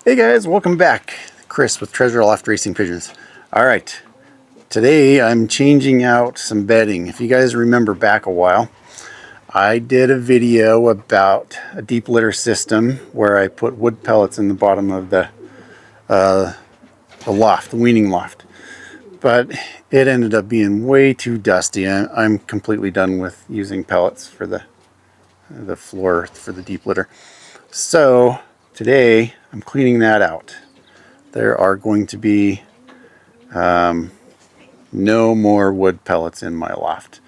Hey guys, welcome back. Chris with Treasure Loft Racing Pigeons. Alright, today I'm changing out some bedding. If you guys remember back a while, I did a video about a deep litter system where I put wood pellets in the bottom of the loft, the weaning loft. But it ended up being way too dusty. I'm completely done with using pellets for the floor for the deep litter. So today I'm cleaning that out. There are going to be no more wood pellets in my loft.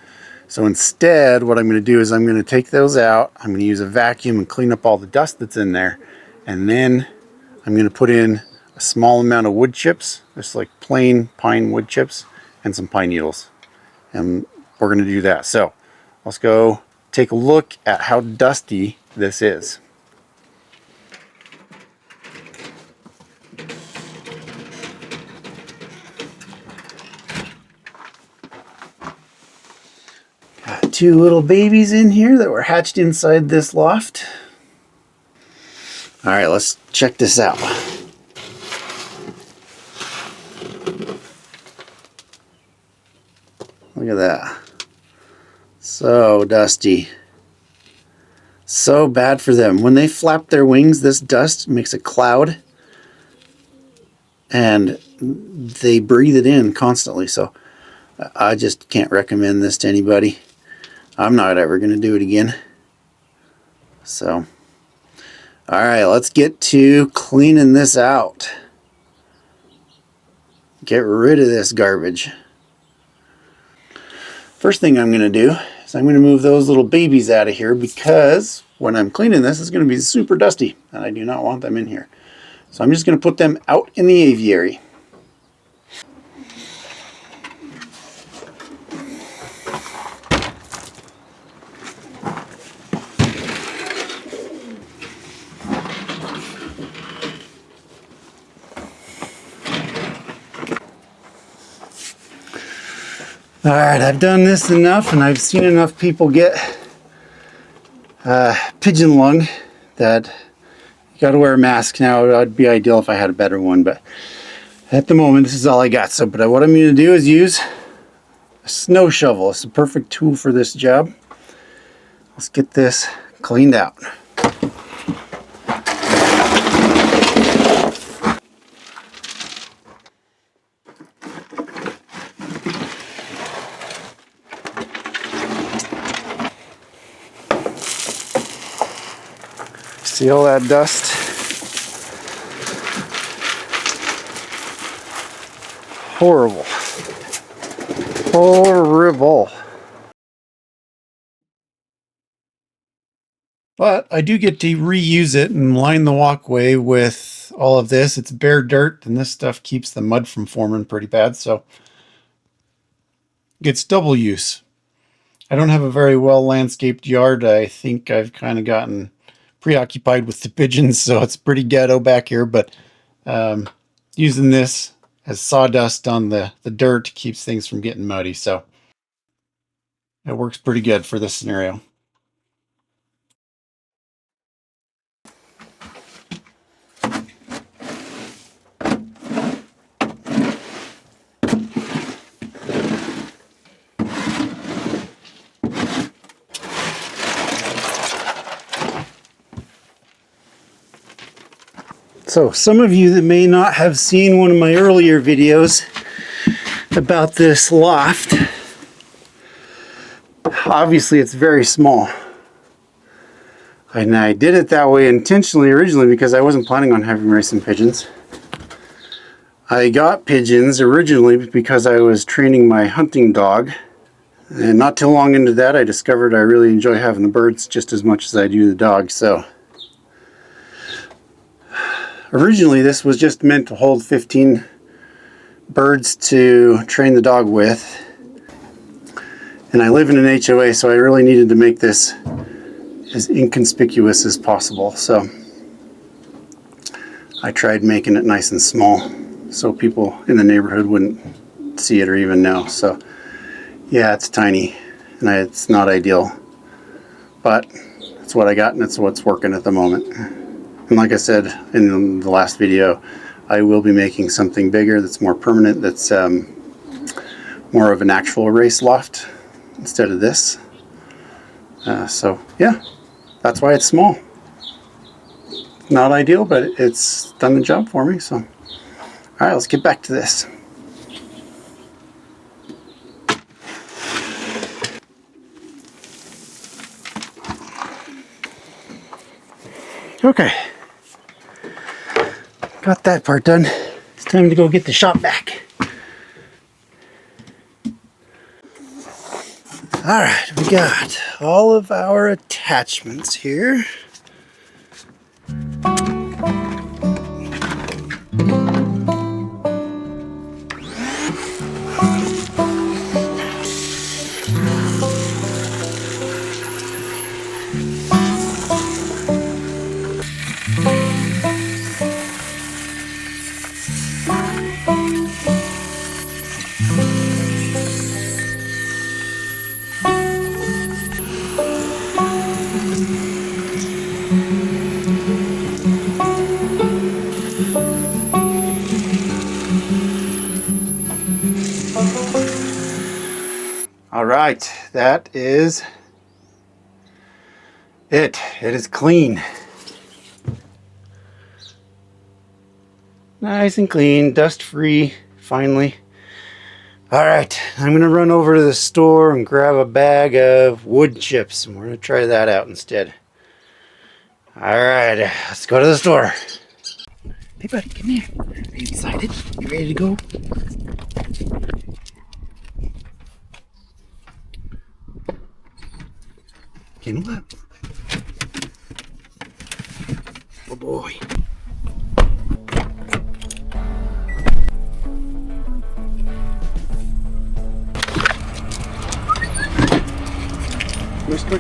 So instead, what I'm going to do is I'm going to take those out. I'm going to use a vacuum and clean up all the dust that's in there. And then I'm going to put in a small amount of wood chips, just like plain pine wood chips, and some pine needles. And we're going to do that. So let's go take a look at how dusty this is. Got two little babies in here that were hatched inside this loft. All right, let's check this out. Look at that. So dusty. So bad for them. When they flap their wings, this dust makes a cloud and they breathe it in constantly. So I just can't recommend this to anybody. I'm not ever going to do it again. So, all right, let's get to cleaning this out. Get rid of this garbage. First thing I'm going to do is I'm going to move those little babies out of here because when I'm cleaning this, it's going to be super dusty and I do not want them in here. So I'm just going to put them out in the aviary. All right, I've done this enough and I've seen enough people get pigeon lung that you got to wear a mask now. It would be ideal if I had a better one, but at the moment this is all I got. So, but what I'm going to do is use a snow shovel. It's the perfect tool for this job. Let's get this cleaned out. See all that dust? Horrible. Horrible. But I do get to reuse it and line the walkway with all of this. It's bare dirt and this stuff keeps the mud from forming pretty bad, so it gets double use. I don't have a very well landscaped yard. I think I've kind of gotten preoccupied with the pigeons, so it's pretty ghetto back here, but using this as sawdust on the dirt keeps things from getting muddy, so it works pretty good for this scenario. So some of you that may not have seen one of my earlier videos about this loft, obviously it's very small. And I did it that way intentionally originally because I wasn't planning on having racing pigeons. I got pigeons originally because I was training my hunting dog. And not too long into that, I discovered I really enjoy having the birds just as much as I do the dog. So originally this was just meant to hold 15 birds to train the dog with. And I live in an HOA, so I really needed to make this as inconspicuous as possible. So I tried making it nice and small so people in the neighborhood wouldn't see it or even know. So yeah, it's tiny and it's not ideal, but it's what I got and it's what's working at the moment. And like I said in the last video, I will be making something bigger that's more permanent, that's more of an actual race loft instead of this. So yeah, that's why it's small. Not ideal, but it's done the job for me. So, all right, let's get back to this. Okay, got that part done. It's time to go get the shop vac. All right, we got all of our attachments here. All right, that is it. It is clean. Nice and clean, dust-free, finally. All right, I'm gonna run over to the store and grab a bag of wood chips, and we're gonna try that out instead. All right, let's go to the store. Hey buddy, come here. Are you excited? You ready to go? Can what? Oh boy. Mister?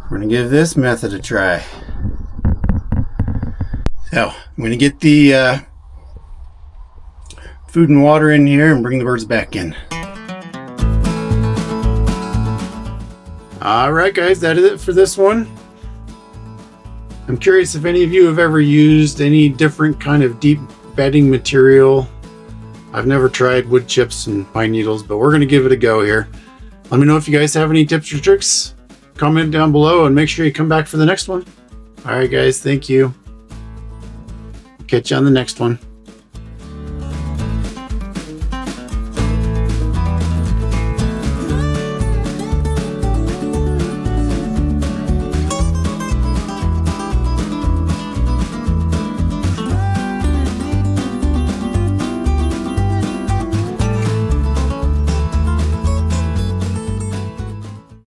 We're gonna give this method a try. So I'm gonna get the food and water in here and bring the birds back in. All right, guys, that is it for this one. I'm curious if any of you have ever used any different kind of deep bedding material. I've never tried wood chips and pine needles, but we're gonna give it a go here. Let me know if you guys have any tips or tricks. Comment down below and make sure you come back for the next one. All right, guys, thank you. Catch you on the next one.